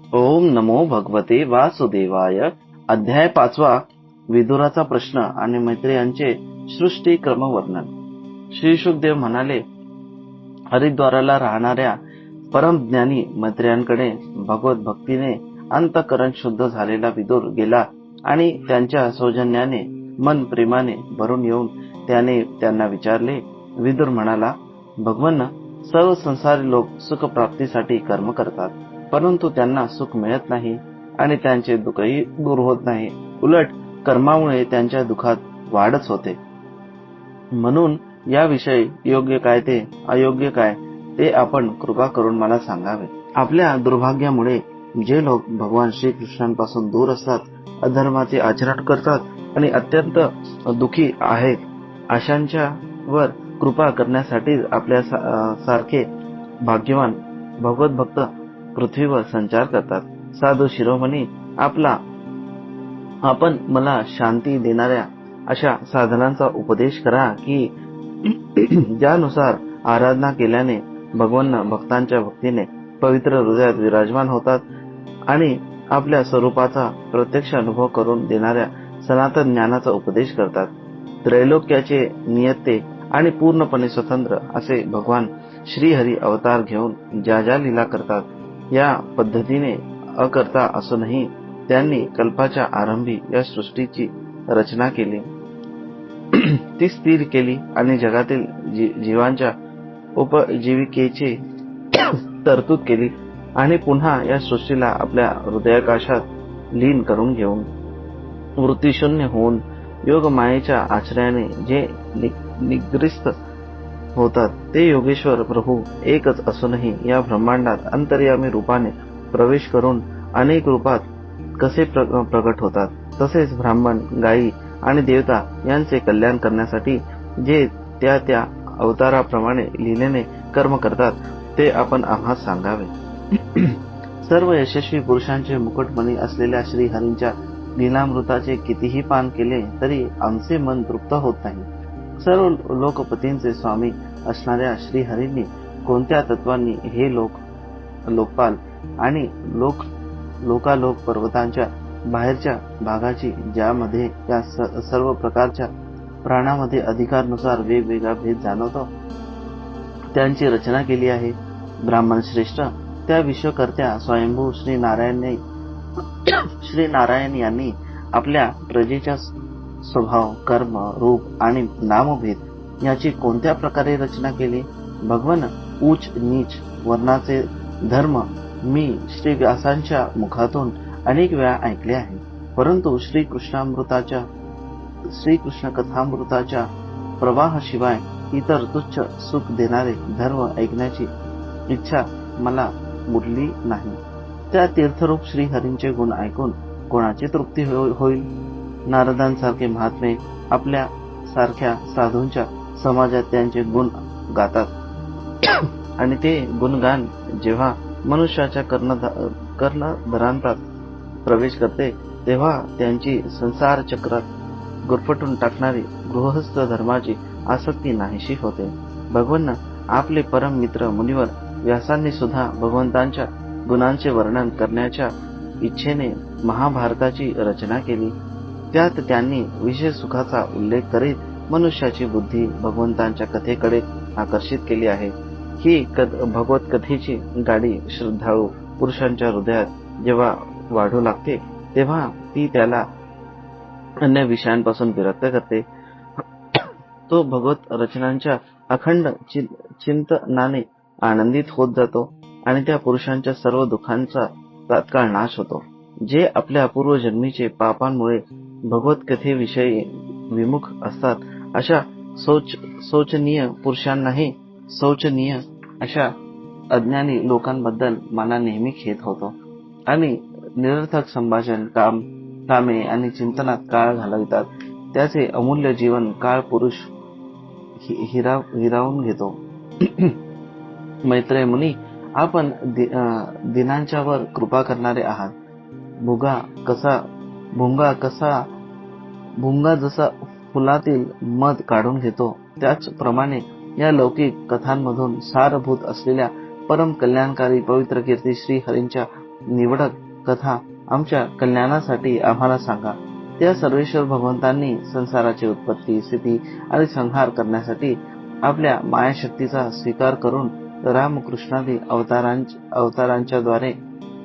ओम नमो भगवते वासुदेवाय. अध्याय 5. विदुराचा प्रश्न आणि मैत्रेयांचे सृष्टी क्रमवर्णन. श्री शुकदेव म्हणाले, हरिद्वाराला राहणाऱ्या परमज्ञानी मैत्रेयांकडे भगवत भक्तीने अंतःकरण शुद्ध झालेला विदुर गेला आणि त्यांच्या सौजन्याने मन प्रेमाने भरून येऊन त्याने त्यांना विचारले. विदुर म्हणाला, भगवन, सर्व संसारी लोक सुखप्राप्तीसाठी कर्म करतात, परंतु त्यांना सुख मिळत नाही आणि त्यांचे दुःखही दूर होत नाही. उलट कर्मामुळे त्यांच्या दुःखात वाढच होते. म्हणून याविषयी योग्य काय ते अयोग्य काय ते आपण कृपा करून मला सांगावे. आपल्या दुर्भाग्यामुळे जे लोक भगवान श्रीकृष्णांपासून दूर असतात, अधर्माचे आचरण करतात आणि अत्यंत दुःखी आहेत, अशांच्यावर कृपा करण्यासाठी आपल्या सारखे भाग्यवान भगवत भक्त पृथ्वीवर संचार करतात. साधू शिरोमणी, आपण मला शांती देणाऱ्या अशा साधनांचा उपदेश करा की ज्यानुसार आराधना केल्याने भगवान भक्तांच्या भक्तीने पवित्र हृदयात विराजमान होतात आणि आपल्या स्वरूपाचा प्रत्यक्ष अनुभव करून देणाऱ्या सनातन ज्ञानाचा उपदेश करतात. त्रैलोक्याचे नियते आणि पूर्णपणे स्वतंत्र असे भगवान श्रीहरी अवतार घेऊन ज्या ज्या लीला करतात, या पद्धतीने अकर्ता असूनही त्यांनी कल्पाच्या आरंभी या सृष्टीची रचना केली, ती स्थिर केली आणि जगातील जीवांच्या उपजीविकेची तरतूद केली आणि पुन्हा या सृष्टीला आपल्या हृदयाकाशात लीन करून घेऊन वृत्तीशून्य होऊन योगमायेच्या आश्रयाने जे निगृहीत होतात, ते योगेश्वर प्रभू एकच असूनही या ब्रह्मांडात अंतर्यामी रूपाने प्रवेश करून अनेक रूपात कसे प्रगट होतात. तसेच ब्राह्मण, गायी आणि देवता यांचे कल्याण करण्यासाठी जे त्या त्या अवताराप्रमाणे लीलेने कर्म करतात, ते आपण आम्हास सांगावे. सर्व यशस्वी पुरुषांचे मुकुटमणी असलेल्या श्रीहरींच्या लीलामृताचे कितीही पान केले तरी आमचे मन तृप्त होत नाही. सर्व लोकपतींचे स्वामी असणाऱ्या श्रीहरींनी कोणत्या तत्वांनी हे लोकपाल आणि लोकालोक पर्वतांच्या बाहेरच्या भागाची, ज्यामध्ये या सर्व प्रकारच्या प्राणामध्ये अधिकारानुसार वेगवेगळा भेद जाणवतो, त्यांची रचना केली आहे. ब्राह्मण श्रेष्ठ, त्या विश्वकर्त्या स्वयंभू श्री नारायण यांनी आपल्या प्रजेच्या स्वभाव, कर्म, रूप आणि नामभेद याची कोणत्या प्रकारे रचना केली? भगवन, उच्च नीच वर्णाचे धर्म मी श्री व्यासांच्या मुखातून अनेक वेळा ऐकले आहे, परंतु श्रीकृष्ण कथामृताच्या प्रवाहाशिवाय इतर तुच्छ सुख देणारे धर्म ऐकण्याची इच्छा मला मुरली नाही. त्या तीर्थरूप श्रीहरींचे गुण ऐकून कोणाची तृप्ती होईल? नारदांसारखे महात्मे आपल्या सारख्या साधूंच्या समाजात त्यांचे गुण गातात आणि ते गुणगान जेव्हा मनुष्याच्या कर्णधरांतात प्रवेश करते, तेव्हा त्यांची संसार चक्रात गुरफटून टाकणारी गृहस्थ धर्माची आसक्ती नाहीशी होते. भगवान, आपले परम मित्र मुनिवर व्यासांनी सुद्धा भगवंतांच्या गुणांचे वर्णन करण्याच्या इच्छेने महाभारताची रचना केली. त्यात त्यांनी विशेष सुखाचा उल्लेख करीत मनुष्याची बुद्धी भगवंतांच्या कथेकडे आकर्षित केली आहे. ही भगवत कथेची गाडी श्रद्धाळू पुरुषांच्या हृदयात जेव्हा वाढू लागते, तेव्हा ती त्याला अन्य विषयांपासून विरक्त करते. तो भगवत रचनांच्या अखंड चिंतनाने आनंदित होत जातो आणि त्या पुरुषांच्या सर्व दुःखांचा तात्काळ नाश होतो. जे आपल्या पूर्वजन्मीचे पापांमुळे भगवत कथेविषयी विमुख असतात, अशा शोचनीय पुरुषांनाही शोचनीय अशा अज्ञानी लोकांबद्दल मला नेहमी खेद होतो आणि निरर्थक संभाषण, कामे आणि चिंतनात काळ घालवितात. त्याचे अमूल्य जीवन काळ पुरुष हिरावून घेतो. मैत्रेय मुनी, आपण दिनांच्यावर कृपा करणारे आहात. भुंगा जसा फुलातील मध काढून घेतो, त्याचप्रमाणे या लौकिक कथांमधून सारभूत असलेल्या परम कल्याणकारी पवित्र कीर्ती श्री हरींच्या निवडक कथा आमच्या कल्याणासाठी आम्हाला सांगा. त्या सर्वेश्वर भगवंतांनी संसाराची उत्पत्ती, स्थिती आणि संहार करण्यासाठी आपल्या मायाशक्तीचा स्वीकार करून रामकृष्णादी अवतारांच्या द्वारे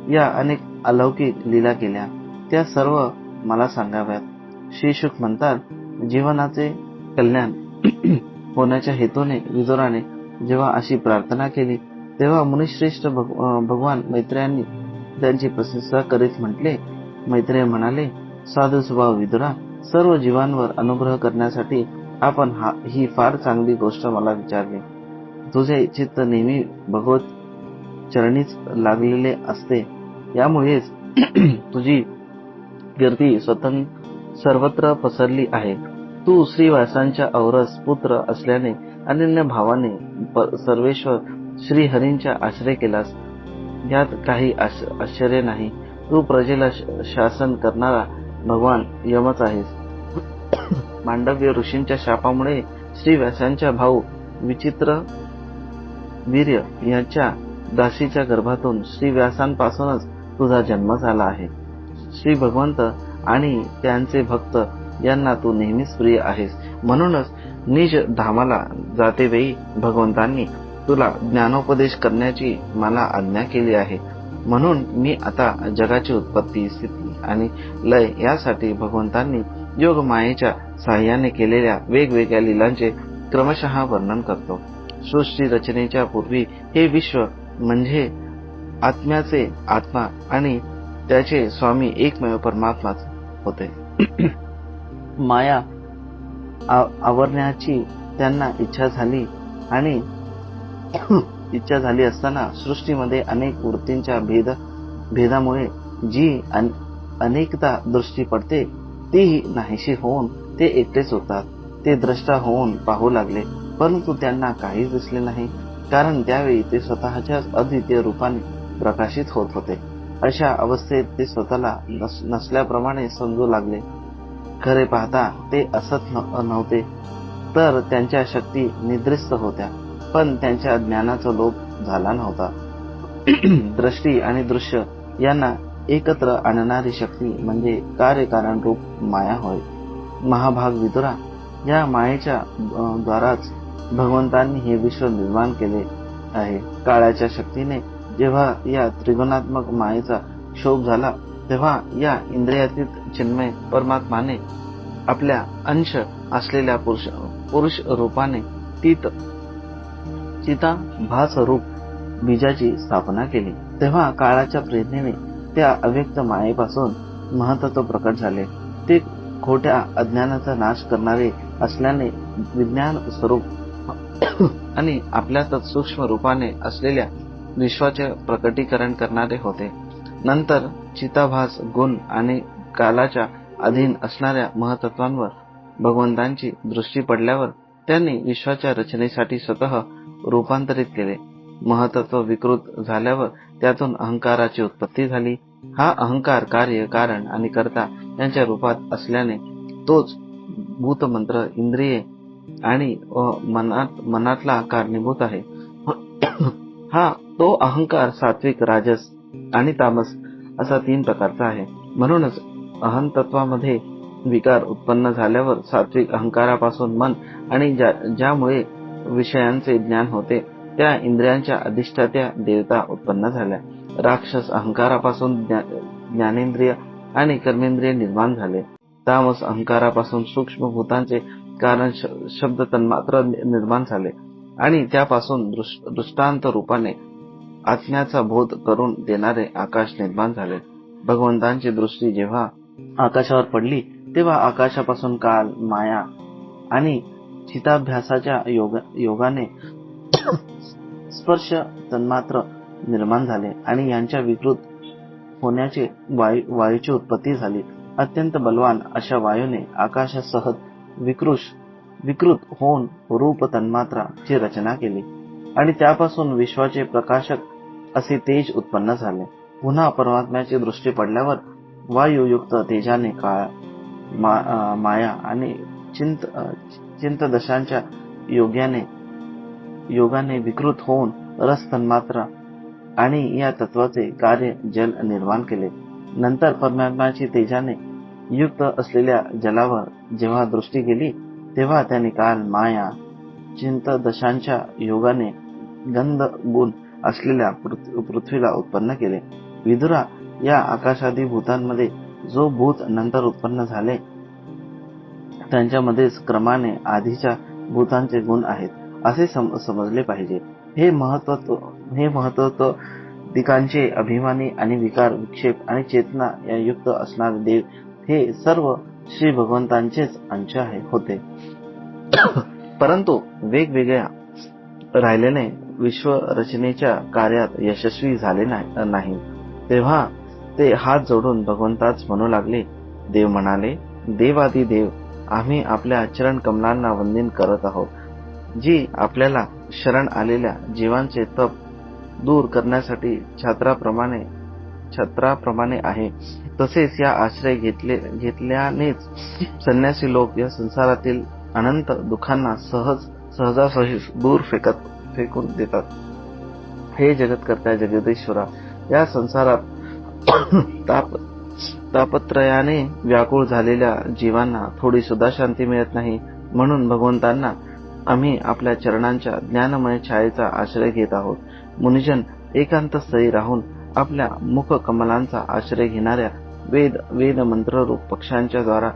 या अनेक अलौकिक लीला केल्या. त्या सर्व मला सांगाव्यात. श्री शुक म्हणतात, जीवनाचे कल्याण होण्याच्या हेतूने विदुराने जेव्हा अशी प्रार्थना केली तेव्हा मुनिश्रेष्ठ भगवान मैत्रेयांनी त्यांची प्रशंसा करीत म्हटले. मैत्रेय म्हणाले, साधू स्वभाव विदुरा, सर्व जीवांवर अनुग्रह करण्यासाठी आपण ही फार चांगली गोष्ट मला विचारली. तुझे चित्त नेहमी भगवत चरणीच लागलेले असते. यामुळेच तुझी कीर्ती सर्वत्र पसरली आहे. तू श्रीवासांच्या औरस पुत्र असल्याने अनन्य भावाने सर्वेश्वर श्रीहरींचा आश्रय केलास. यात काही आश्चर्य नाही. तू प्रजेला शासन करणारा भगवान यमच आहेस. मांडव्य ऋषींच्या शापामुळे श्रीव्यासांच्या भाऊ विचित्र वीर्य यांच्या दासीच्या गर्भातून श्रीव्यासांपासूनच तुझा जन्म झाला आहे. श्री भगवंत आणि त्यांचे भक्त यांना तू नेहमीच प्रिय आहेस. म्हणूनच निज धामाला जातेवेळी भगवंतांनी तुला ज्ञानोपदेश करण्याची मला आज्ञा केली आहे. म्हणून मी आता जगाची उत्पत्ती, स्थिती आणि लय यासाठी भगवंतांनी योग मायेच्या साह्याने केलेल्या वेगवेगळ्या लीलांचे क्रमशः वर्णन करतो. सृष्टी रचनेच्या पूर्वी हे विश्व म्हणजे आत्म्याचे आत्मा आणि त्याचे स्वामी एकमेव परमात्माच होते. माया आवरण्याची त्यांना इच्छा झाली असताना सृष्टीमध्ये अनेक वृत्तींच्या भेदामुळे जी अनेकता दृष्टी पडते तीही नाहीशी होऊन ते एकटेच होतात. ते द्रष्टा होऊन पाहू लागले, परंतु त्यांना काहीच दिसले नाही, कारण त्यावेळी ते स्वतःच्याच अद्वितीय रूपाने प्रकाशित होत होते. अशा अवस्थेत ते स्वतःला नसल्याप्रमाणे समजू लागले. खरे पाहता ते असत नव्हते, तर त्यांच्या शक्ती निद्रिस्त होत्या, पण त्यांच्या ज्ञानाचा लोप झाला नव्हता. दृष्टी आणि दृश्य यांना एकत्र आणणारी शक्ती म्हणजे कार्यकारण रूप माया होय. महाभाग विदुरा, या मायेच्या द्वाराच भगवंतांनी हे विश्व निर्माण केले आहे. काळाच्या शक्तीने जेव्हा या त्रिगुणात्मक मायेचा क्षोभ झाला तेव्हा या इंद्रियातीत चिन्मय परमात्माने आपल्या अंश असलेल्या पुरुष रूपाने चिताभास रूप बीजाची स्थापना केली. तेव्हा काळाच्या प्रेरणेने त्या अव्यक्त मायेपासून महत्त्व प्रकट झाले. ते खोट्या अज्ञानाचा नाश करणारे असल्याने विज्ञान स्वरूप आणि आपल्यातच सूक्ष्म रूपाने असलेल्या विश्वाचे प्रकटीकरण करणारे होते. नंतर चिताभास गुण आणि कालाच्या अधीन असणाऱ्या महतत्वांवर भगवंतांची दृष्टी पडल्यावर त्यांनी विश्वाच्या रचनेसाठी स्वतः रूपांतरित केले. महतत्व विकृत झाल्यावर त्यातून अहंकाराची उत्पत्ती झाली. हा अहंकार कार्य, कारण आणि कर्ता यांच्या रूपात असल्याने तोच भूतमंत्र, इंद्रिये आणि मनातला कारणीभूत आहे. तो अहंकार सात्विक, राजस आणि तामस असा 3 प्रकारचा आहे. म्हणूनच अहंतत्वामध्ये विकार उत्पन्न झाल्यावर सात्विक अहंकारापासून मन आणि ज्यामुळे विषयांचे ज्ञान होते त्या इंद्रियांच्या अधिष्ठात्या देवता उत्पन्न झाल्या. राक्षस अहंकारापासून ज्ञानेंद्रिय आणि कर्मेंद्रिय निर्माण झाले. तामस अहंकारापासून सूक्ष्म भूतांचे कारण शब्द तन्मात्र निर्माण झाले आणि त्यापासून दृष्टांत रूपाने आत्म्याचा बोध करून देणारे आकाश निर्माण झाले. भगवंतांची दृष्टी जेव्हा आकाशावर पडली तेव्हा आकाशापासून काल, माया आणि चिताभ्यासाच्या योगाने स्पर्श तन्मात्र निर्माण झाले आणि यांच्या विकृत होण्याचे वायूची उत्पत्ती झाली. अत्यंत बलवान अशा वायूने आकाशासह विकृत होऊन रूप तन्मात्राची रचना केली आणि त्यापासून विश्वाचे प्रकाशक असे तेज उत्पन्न झाले. पुन्हा परमात्म्याची दृष्टी पडल्यावर वायुयुक्त तेजाने काळ, माया आणि चिंतदशांच्या योगाने विकृत होऊन रस तन्मात्रा आणि या तत्वाचे कार्य जल निर्माण केले. नंतर परमात्म्याची तेजाने युक्त असलेल्या जलावर जेव्हा दृष्टी गेली तेव्हा त्याने काल, माया, चिंतदशांच्या योगाने गंध गुण असलेल्या पृथ्वीला उत्पन्न केले. विदुरा, या आकाशादी भूतांमध्ये जो भूत नंतर उत्पन्न झाले त्यांच्यामध्येच क्रमाने आधीच्या भूतांचे गुण आहेत असे समजले पाहिजे. हे महत्त्व दिकांचे अभिमानी आणि विकार, विक्षेप आणि चेतना या युक्त असणारे देव हे सर्व श्री भगवंतांचेच अंश होते. परंतु वेगवेगळ्या राहिल्याने विश्व रचनेच्या कार्यात यशस्वी झाले नाही. तेव्हा ते हात जोडून भगवंताच म्हणू लागले. देव म्हणाले, देवादी देव, आम्ही आपल्या चरण कमलांना वंदन करत आहोत, जी आपल्याला शरण आलेल्या जीवांचे तप दूर करण्यासाठी छत्राप्रमाणे आहे. तसेच या आश्रय घेतल्यानेच संन्यासी लोक या संसारातील अनंत दुःखांना सहजासहजी दूर फेकून देतात. हे जगतकर्त्या जगदीश्वरा, या संसारात तापत्रयाने व्याकुळ झालेल्या जीवांना थोडी सुद्धा शांती मिळत नाही. म्हणून भगवंतांना आम्ही आपल्या चरणांच्या ज्ञानमय छायेचा आश्रय घेत आहोत. मुनिजन एकांत स्थळी राहून आपल्या मुख कमलांचा आश्रय घेणाऱ्या वेद मंत्ररूप पक्षांच्या द्वारा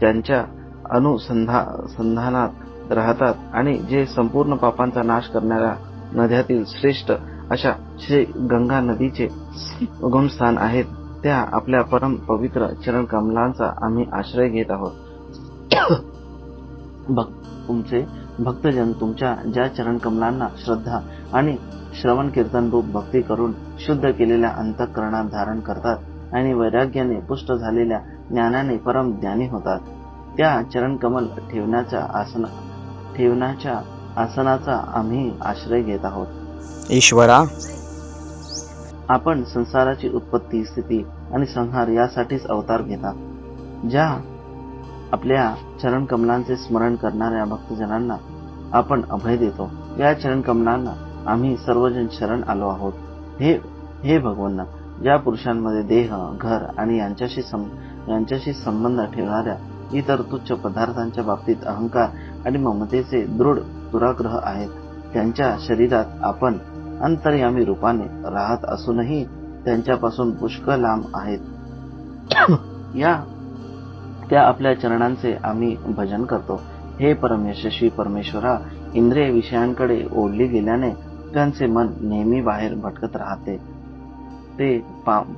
त्यांच्या अनुसंधानात राहतात आणि जे संपूर्ण पापांचा नाश करणाऱ्या नद्यातील श्रेष्ठ अशा श्री गंगा नदीचे उगमस्थान आहेत, त्या आपल्या परम पवित्र चरण कमलांचा आम्ही आश्रय घेत आहोत. तुमचे भक्तजन तुमच्या ज्या चरण कमलांना श्रद्धा आणि श्रवण कीर्तन रूप भक्ती करून शुद्ध केलेल्या अंतःकरणात धारण करतात आणि वैराग्याने पुष्ट झालेल्या ज्ञानाने परम ज्ञानी होतात, त्या चरण कमल ठेवण्याच्या आसनाचा आम्ही आश्रय घेत आहोत. ईश्वरा, आपण संसाराची उत्पत्ती, स्थिती आणि संहार यासाठीच अवतार घेता. ज्या आपल्या चरण कमलांचे स्मरण करणाऱ्या भक्तजनांना आपण अभय देतो, या चरण कमलांना आम्ही सर्वजण शरण आलो आहोत. हे भगवंता, ज्या पुरुषांमध्ये देह, घर आणि यांच्याशी संबंध ठेवणाऱ्या इतर तुच्छ पदार्थांच्या बाबतीत अहंकार आणि ममतेचे दृढ दुराग्रह आहेत, त्यांच्या शरीरात आपण अंतर्यामी रूपाने राहत असूनही त्यांच्यापासून पुष्कळ लांब आहेत. त्या आपल्या चरणांचे आम्ही भजन करतो. हे परम यशस्वी परमेश्वरा, इंद्रिय विषयांकडे ओढली गेल्याने त्यांचे मन नेहमी बाहेर भटकत राहते. ते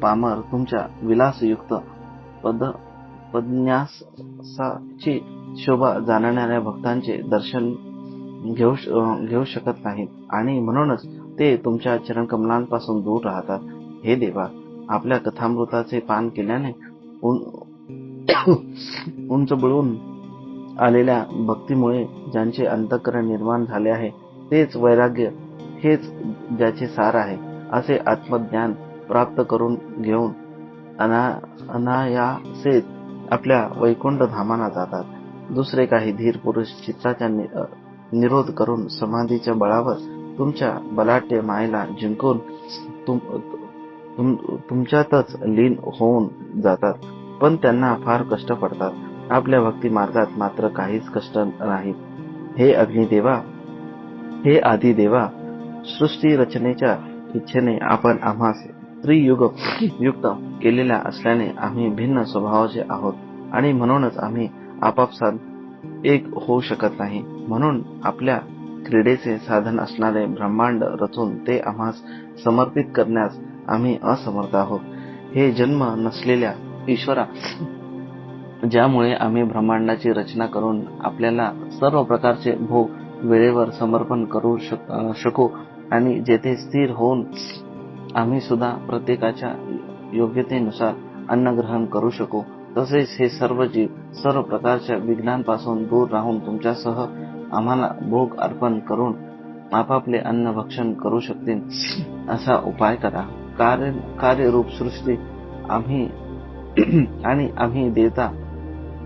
पामर तुमच्या विलासयुक्त पदन्यासाची शोभा जाणणाऱ्या भक्तांचे दर्शन घेऊ शकत नाहीत आणि म्हणूनच ते तुमच्या चरणकमलांपासून दूर राहतात. हे देवा, आपल्या कथामृताचे पान केल्याने उंच बुळून आलेल्या भक्तीमुळे ज्यांचे अंतःकरण निर्माण झाले आहे, तेच वैराग्य, हेच ज्याचे सार आहे, असे आत्मज्ञान प्राप्त करून घेऊन अनायासेच आपल्या वैकुंठ धामाला जातात. दुसरे काही धीर पुरुष चित्ताचा निरोध करून समाधीच्या बळावर तुमच्या बलाढ्य मायेला जिंकून तुमच्यातच लीन होऊन जातात, पण त्यांना फार कष्ट पडतात. आपल्या भक्ती मार्गात मात्र काहीच कष्ट नाहीत. हे अग्निदेवा, हे आदिदेवा, सृष्टी रचनेच्या इच्छेने आपण आम्हास त्रियुग युक्त केलेल्या असल्याने आम्ही भिन्न स्वभावाचे आहोत आणि म्हणूनच आम्ही आपापसात एक होऊ शकत नाही. म्हणून आपल्या क्रीडेचे साधन असणारे ब्रह्मांड रचून ते आम्हास समर्पित करण्यास आम्ही असमर्थ आहोत. हे जन्म नसलेल्या ईश्वरा, ज्यामुळे आम्ही ब्रह्मांडाची रचना करून आपल्याला सर्व प्रकारचे भोग वेळेवर समर्पण करू शकू आणि जेथे स्थिर होऊन आम्ही सुद्धा प्रत्येकाच्या योग्यतेनुसार अन्न ग्रहण करू शकू, तसेच हे सर्व जीव सर्व प्रकारच्या विघ्नांपासून दूर राहून तुमच्यासह आम्हाला भोग अर्पण करून आपापले अन्न भक्षण करू शकतील, असा उपाय करा. कार्यरूप सृष्टी आम्ही देवता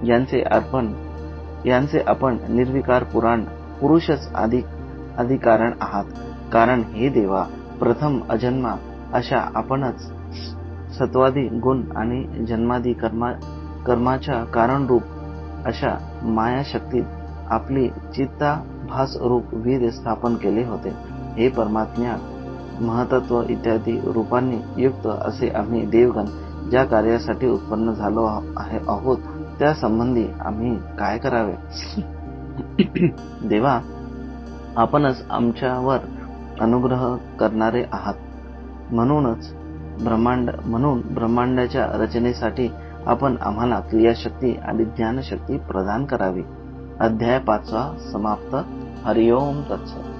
यांचे आपण निर्विकार पुरुषच आदि कारण आहात. कारण हे देवा, प्रथम अजन्मा अशा आपणच सत्वादी गुण आणि जन्मादी कर्माच्या कारणरूप अशा मायाशक्तीत आपली चित्ताभास रूप वीर स्थापन केले होते. हे परमात्म्या, महतत्व इत्यादी रूपांनी युक्त असे आम्ही देवगण ज्या कार्यासाठी उत्पन्न झालो आहोत त्या संबंधी आम्ही काय करावे? देवा, आपणच आमच्यावर अनुग्रह करणारे आहात. म्हणून ब्रह्मांडाच्या रचनेसाठी आपण आम्हाला क्रियाशक्ती आणि ज्ञानशक्ती प्रदान करावी. अध्याय 5 समाप्त. हरिओम तत्सत.